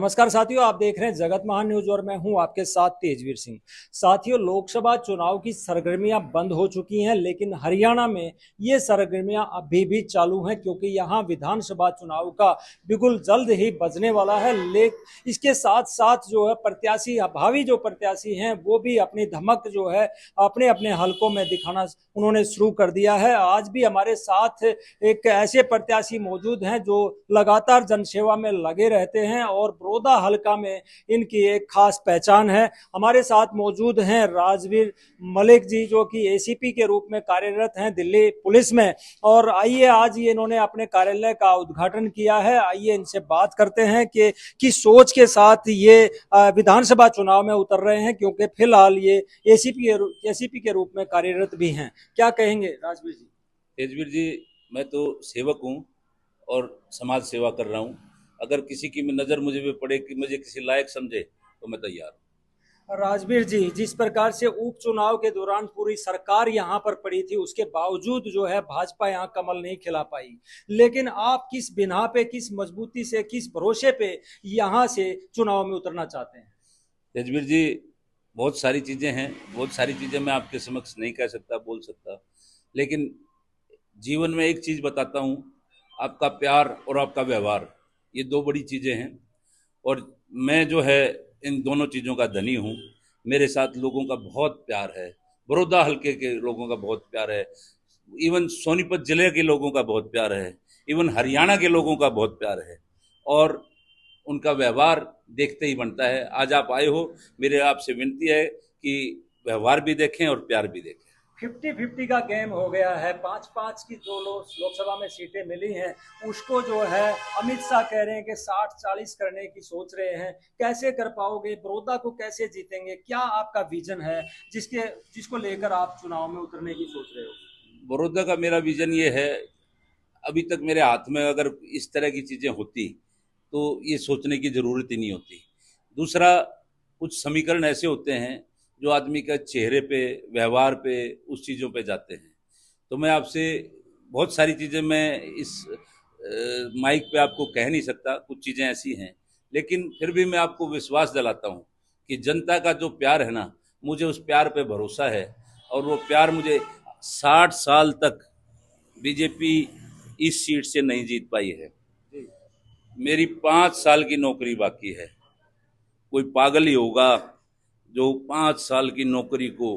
नमस्कार साथियों, आप देख रहे हैं जगत महान न्यूज और मैं हूं आपके साथ तेजवीर सिंह। साथियों, लोकसभा चुनाव की सरगर्मियां बंद हो चुकी हैं, लेकिन हरियाणा में ये सरगर्मियां अभी भी चालू हैं क्योंकि यहां विधानसभा चुनाव का बिगुल जल्द ही बजने वाला है। इसके साथ साथ जो है प्रत्याशी, भावी जो प्रत्याशी हैं वो भी अपनी धमक जो है अपने अपने हलकों में दिखाना उन्होंने शुरू कर दिया है। आज भी हमारे साथ एक ऐसे प्रत्याशी मौजूद हैं जो लगातार जनसेवा में लगे रहते हैं और बड़ौदा हलका में इनकी एक खास पहचान है। हमारे साथ मौजूद हैं राजवीर मलिक जी, जो कि एसीपी के रूप में कार्यरत हैं दिल्ली पुलिस में। और आइए, आज ये इन्होंने अपने कार्यालय का उद्घाटन किया है। आइए इनसे बात करते हैं कि किस सोच के साथ ये विधानसभा चुनाव में उतर रहे हैं, क्योंकि फिलहाल ये एसीपी के रूप में कार्यरत भी हैं। क्या कहेंगे राजवीर जी? तेजवीर जी, मैं तो सेवक हूँ और समाज सेवा कर रहा हूँ। अगर किसी की नज़र मुझे भी पड़े कि मुझे किसी लायक समझे तो मैं तैयार हूँ। राजवीर जी, जिस प्रकार से उपचुनाव के दौरान पूरी सरकार यहाँ पर पड़ी थी, उसके बावजूद जो है भाजपा यहाँ कमल नहीं खिला पाई, लेकिन आप किस बिना पे, किस मजबूती से, किस भरोसे पे यहाँ से चुनाव में उतरना चाहते हैं? तेजवीर जी, बहुत सारी चीज़ें हैं, बहुत सारी चीज़ें मैं आपके समक्ष नहीं कह सकता, बोल सकता, लेकिन जीवन में एक चीज़ बताता हूँ, आपका प्यार और आपका व्यवहार, ये दो बड़ी चीज़ें हैं। और मैं जो है इन दोनों चीज़ों का धनी हूँ। मेरे साथ लोगों का बहुत प्यार है, बड़ौदा हलके के लोगों का बहुत प्यार है, इवन सोनीपत जिले के लोगों का बहुत प्यार है, इवन हरियाणा के लोगों का बहुत प्यार है। और उनका व्यवहार देखते ही बनता है। आज आप आए हो, मेरे आपसे विनती है कि व्यवहार भी देखें और प्यार भी देखें। 50-50 का गेम हो गया है। 5-5 की जो लोकसभा में सीटें मिली हैं, उसको जो है अमित शाह कह रहे हैं कि 60-40 करने की सोच रहे हैं। कैसे कर पाओगे? बड़ौदा को कैसे जीतेंगे? क्या आपका विजन है जिसको लेकर आप चुनाव में उतरने की सोच रहे हो? बड़ौदा का मेरा विजन ये है, अभी तक मेरे हाथ में अगर इस तरह की चीज़ें होती तो ये सोचने की ज़रूरत ही नहीं होती। दूसरा, कुछ समीकरण ऐसे होते हैं जो आदमी के चेहरे पे, व्यवहार पे, उस चीज़ों पे जाते हैं। तो मैं आपसे बहुत सारी चीज़ें मैं इस माइक पे आपको कह नहीं सकता, कुछ चीज़ें ऐसी हैं, लेकिन फिर भी मैं आपको विश्वास दिलाता हूँ कि जनता का जो प्यार है ना, मुझे उस प्यार पे भरोसा है। और वो प्यार मुझे 60 साल तक बीजेपी इस सीट से नहीं जीत पाई है। मेरी 5 साल की नौकरी बाकी है। कोई पागल ही होगा जो 5 साल की नौकरी को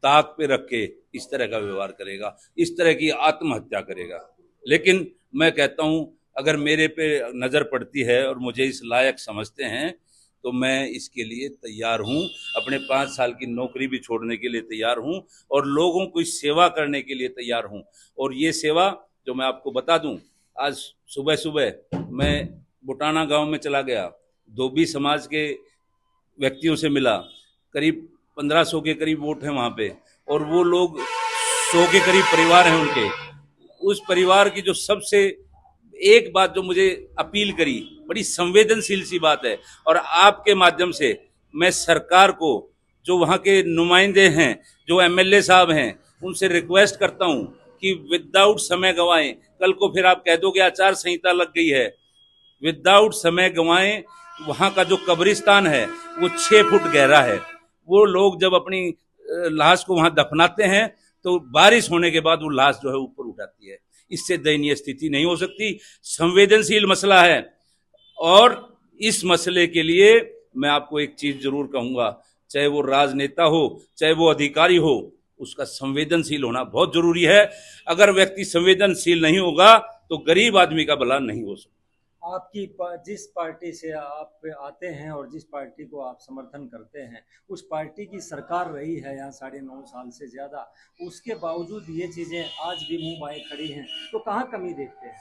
ताक पे रख के इस तरह का व्यवहार करेगा, इस तरह की आत्महत्या करेगा। लेकिन मैं कहता हूँ, अगर मेरे पे नज़र पड़ती है और मुझे इस लायक समझते हैं तो मैं इसके लिए तैयार हूँ। अपने 5 साल की नौकरी भी छोड़ने के लिए तैयार हूँ और लोगों की सेवा करने के लिए तैयार हूँ। और ये सेवा जो मैं आपको बता दूँ, आज सुबह सुबह मैं बुटाना गांव में चला गया, धोबी समाज के व्यक्तियों से मिला। करीब 1500 के करीब वोट हैं वहाँ पे, और वो लोग 100 के करीब परिवार हैं उनके। उस परिवार की जो सबसे एक बात जो मुझे अपील करी, बड़ी संवेदनशील सी बात है, और आपके माध्यम से मैं सरकार को, जो वहाँ के नुमाइंदे हैं, जो एमएलए साहब हैं, उनसे रिक्वेस्ट करता हूँ कि विदाउट समय गंवाएं, कल को फिर आप कह दो कि आचार संहिता लग गई है, विदाउट समय गंवाएं। वहाँ का जो कब्रिस्तान है वो 6 फुट गहरा है। वो लोग जब अपनी लाश को वहाँ दफनाते हैं तो बारिश होने के बाद वो लाश जो है ऊपर उठाती है। इससे दयनीय स्थिति नहीं हो सकती। संवेदनशील मसला है, और इस मसले के लिए मैं आपको एक चीज जरूर कहूंगा, चाहे वो राजनेता हो, चाहे वो अधिकारी हो, उसका संवेदनशील होना बहुत जरूरी है। अगर व्यक्ति संवेदनशील नहीं होगा तो गरीब आदमी का भला नहीं हो सकता। आपकी जिस पार्टी से आप आते हैं और जिस पार्टी को आप समर्थन करते हैं, उस पार्टी की सरकार रही है यहाँ 9.5 साल से ज़्यादा, उसके बावजूद ये चीज़ें आज भी मुंह बाएं खड़ी हैं, तो कहाँ कमी देखते हैं?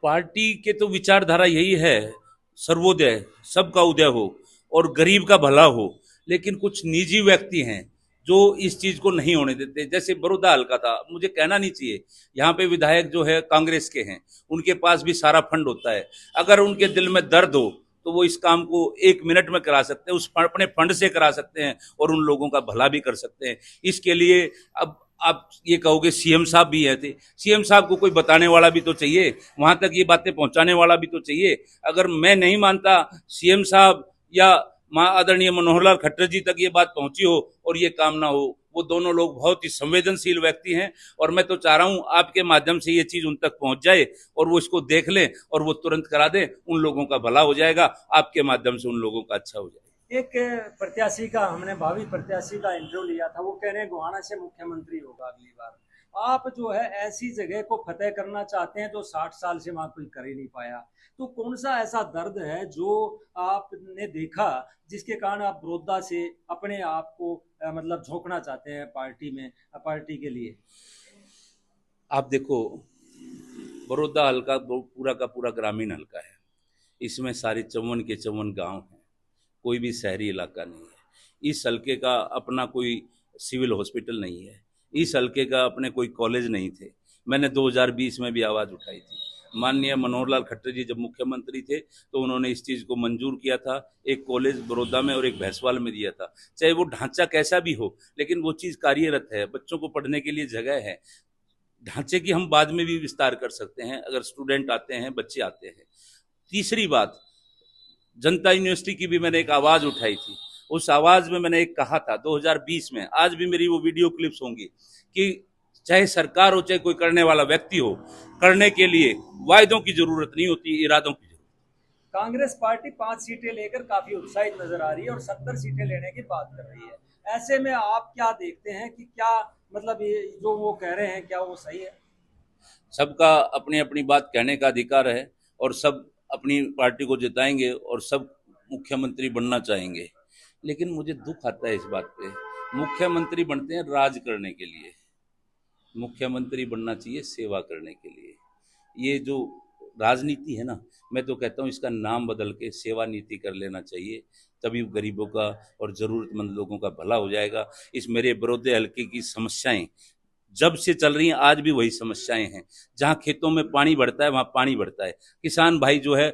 पार्टी के तो विचारधारा यही है, सर्वोदय, सबका उदय हो और गरीब का भला हो। लेकिन कुछ निजी व्यक्ति हैं जो इस चीज को नहीं होने देते। जैसे बड़ौदा हल्का था, मुझे कहना नहीं चाहिए, यहाँ पे विधायक जो है कांग्रेस के हैं, उनके पास भी सारा फंड होता है। अगर उनके दिल में दर्द हो तो वो इस काम को 1 मिनट में करा सकते हैं, उस अपने फंड से करा सकते हैं और उन लोगों का भला भी कर सकते हैं। इसके लिए अब आप ये कहोगे सीएम साहब भी है थे, सीएम साहब को कोई बताने वाला भी तो चाहिए, वहां तक ये बातें पहुंचाने वाला भी तो चाहिए। अगर मैं नहीं मानता सीएम साहब या आदरणीय मनोहर लाल खट्टर जी तक ये बात पहुंची हो और ये काम ना हो, वो दोनों लोग बहुत ही संवेदनशील व्यक्ति हैं और मैं तो चाह रहा हूं आपके माध्यम से ये चीज उन तक पहुंच जाए और वो इसको देख लें और वो तुरंत करा दें। उन लोगों का भला हो जाएगा, आपके माध्यम से उन लोगों का अच्छा हो जाएगा। एक प्रत्याशी का हमने भावी प्रत्याशी का इंटरव्यू लिया था, वो कह रहे हैं गोहाना से मुख्यमंत्री होगा अगली बार। आप जो है ऐसी जगह को फतेह करना चाहते हैं जो 60 साल से वहां कोई कर ही नहीं पाया, तो कौन सा ऐसा दर्द है जो आपने देखा जिसके कारण आप बड़ौदा से अपने आप को मतलब झोंकना चाहते हैं पार्टी में, पार्टी के लिए? आप देखो, बड़ौदा हल्का पूरा का पूरा ग्रामीण हल्का है, इसमें सारे 54 के 54 गांव हैं, कोई भी शहरी इलाका नहीं है। इस हल्के का अपना कोई सिविल हॉस्पिटल नहीं है, इस हल्के का अपने कोई कॉलेज नहीं थे। मैंने 2020 में भी आवाज़ उठाई थी। माननीय मनोहर लाल खट्टर जी जब मुख्यमंत्री थे तो उन्होंने इस चीज़ को मंजूर किया था, एक कॉलेज बड़ौदा में और एक भैंसवाल में दिया था। चाहे वो ढांचा कैसा भी हो, लेकिन वो चीज़ कार्यरत है, बच्चों को पढ़ने के लिए जगह है। ढांचे की हम बाद में भी विस्तार कर सकते हैं अगर स्टूडेंट आते हैं, बच्चे आते हैं। तीसरी बात, जनता यूनिवर्सिटी की भी मैंने एक आवाज़ उठाई थी। उस आवाज़ में मैंने एक कहा था 2020 में, आज भी मेरी वो वीडियो क्लिप्स होंगी, कि चाहे सरकार हो चाहे कोई करने वाला व्यक्ति हो, करने के लिए वायदों की जरूरत नहीं होती, इरादों की जरूरत। कांग्रेस पार्टी 5 सीटें लेकर काफी उत्साहित नजर आ रही है और 70 सीटें लेने की बात कर रही है। ऐसे में आप क्या देखते हैं कि क्या मतलब ये जो वो कह रहे हैं क्या वो सही है? सबका अपनी अपनी बात कहने का अधिकार है और सब अपनी पार्टी को जिताएंगे और सब मुख्यमंत्री बनना चाहेंगे, लेकिन मुझे दुख आता है इस बात पे। मुख्यमंत्री बनते हैं राज करने के लिए, मुख्यमंत्री बनना चाहिए सेवा करने के लिए। ये जो राजनीति है ना, मैं तो कहता हूँ इसका नाम बदल के सेवा नीति कर लेना चाहिए, तभी गरीबों का और ज़रूरतमंद लोगों का भला हो जाएगा। इस मेरे बड़ौदे हल्के की समस्याएं जब से चल रही हैं, आज भी वही समस्याएं हैं। जहाँ खेतों में पानी बढ़ता है वहाँ पानी बढ़ता है, किसान भाई जो है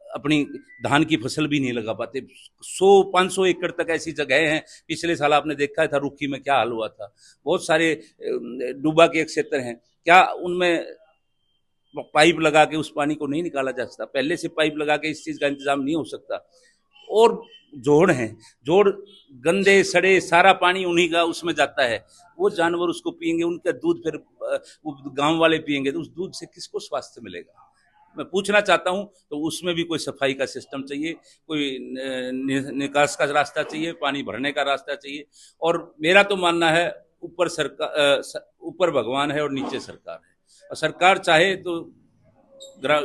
अपनी धान की फसल भी नहीं लगा पाते। 100-500 एकड़ तक ऐसी जगह हैं, पिछले साल आपने देखा था रुखी में क्या हाल हुआ था। बहुत सारे डूबा के क्षेत्र हैं, क्या उनमें पाइप लगा के उस पानी को नहीं निकाला जा सकता? पहले से पाइप लगा के इस चीज़ का इंतजाम नहीं हो सकता? और जोड़ हैं, जोड़ गंदे सड़े सारा पानी उन्हीं का उसमें जाता है, वो जानवर उसको पिएंगे, उनका दूध फिर वो गांव वाले पिएंगे, तो उस दूध से किसको स्वास्थ्य मिलेगा? मैं पूछना चाहता हूं, तो उसमें भी कोई सफाई का सिस्टम चाहिए, कोई निकास का रास्ता चाहिए, पानी भरने का रास्ता चाहिए। और मेरा तो मानना है ऊपर सरकार, ऊपर भगवान है और नीचे सरकार है, और सरकार चाहे तो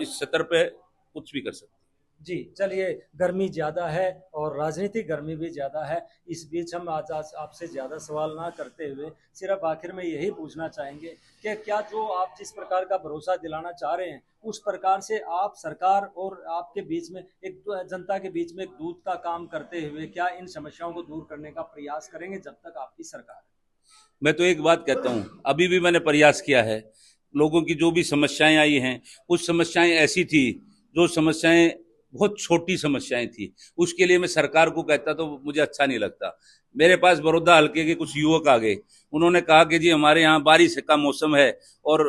इस सतर पे कुछ भी कर सकती है। जी चलिए, गर्मी ज़्यादा है और राजनीतिक गर्मी भी ज़्यादा है। इस बीच हम आज आपसे ज़्यादा सवाल ना करते हुए सिर्फ आखिर में यही पूछना चाहेंगे कि क्या जो आप जिस प्रकार का भरोसा दिलाना चाह रहे हैं उस प्रकार से आप सरकार और आपके बीच में एक जनता के बीच में एक दूत का काम करते हुए क्या इन समस्याओं को दूर करने का प्रयास करेंगे जब तक आपकी सरकार है? मैं तो एक बात कहता हूँ, अभी भी मैंने प्रयास किया है। लोगों की जो भी समस्याएं आई हैं, कुछ समस्याएं ऐसी थी जो समस्याएं बहुत छोटी समस्याएं थी, उसके लिए मैं सरकार को कहता तो मुझे अच्छा नहीं लगता। मेरे पास बड़ौदा हल्के के कुछ युवक आ गए, उन्होंने कहा कि जी हमारे यहाँ बारिश का मौसम है और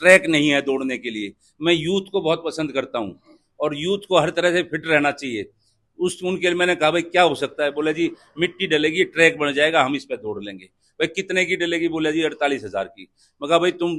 ट्रैक नहीं है दौड़ने के लिए। मैं यूथ को बहुत पसंद करता हूँ और यूथ को हर तरह से फिट रहना चाहिए। उनके लिए मैंने कहा भाई क्या हो सकता है? बोले जी मिट्टी डलेगी, ट्रैक बन जाएगा, हम इस पर दौड़ लेंगे। भाई कितने की डलेगी? बोले जी 48,000 की। मैं कहा भाई तुम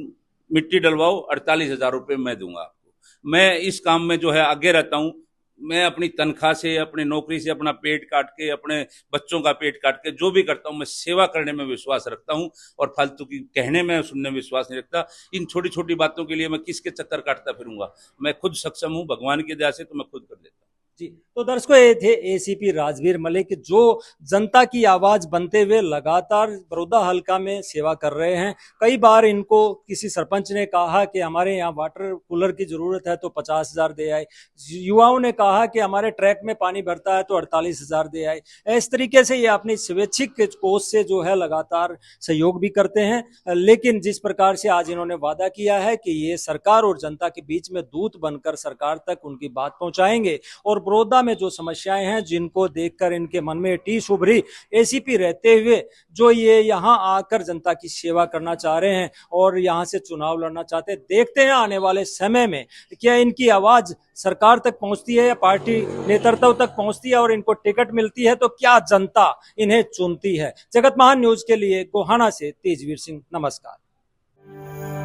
मिट्टी डलवाओ, 48,000 रुपये मैं दूंगा आपको। मैं इस काम में जो है आगे रहता हूँ। मैं अपनी तनख्वाह से, अपनी नौकरी से अपना पेट काट के, अपने बच्चों का पेट काट के जो भी करता हूँ, मैं सेवा करने में विश्वास रखता हूँ और फालतू की कहने में सुनने में विश्वास नहीं रखता। इन छोटी छोटी बातों के लिए मैं किसके चक्कर काटता फिरूंगा? मैं खुद सक्षम हूँ, भगवान की दया से तो मैं खुद कर देता हूँ। जी तो दर्शकों, ये थे एसीपी राजवीर मलिक जो जनता की आवाज बनते हुए लगातार बड़ौदा हल्का में सेवा कर रहे हैं। कई बार इनको किसी सरपंच ने कहा कि हमारे यहाँ वाटर कूलर की जरूरत है तो 50,000 दे आए, युवाओं ने कहा कि हमारे ट्रैक में पानी भरता है तो 48,000 दे आए। इस तरीके से ये अपनी स्वैच्छिक कोष से जो है लगातार सहयोग भी करते हैं। लेकिन जिस प्रकार से आज इन्होंने वादा किया है कि ये सरकार और जनता के बीच में दूत बनकर सरकार तक उनकी बात पहुंचाएंगे और बड़ौदा में जो समस्याएं हैं जिनको देखकर इनके मन में टीस उभरी, एसीपी रहते हुए जो ये यहाँ आकर जनता की सेवा करना चाह रहे हैं और यहाँ से चुनाव लड़ना चाहते हैं। देखते हैं आने वाले समय में क्या इनकी आवाज सरकार तक पहुंचती है या पार्टी नेतृत्व तक पहुंचती है और इनको टिकट मिलती है तो क्या जनता इन्हें चुनती है। जगत महान न्यूज के लिए गोहाना से तेजवीर सिंह, नमस्कार।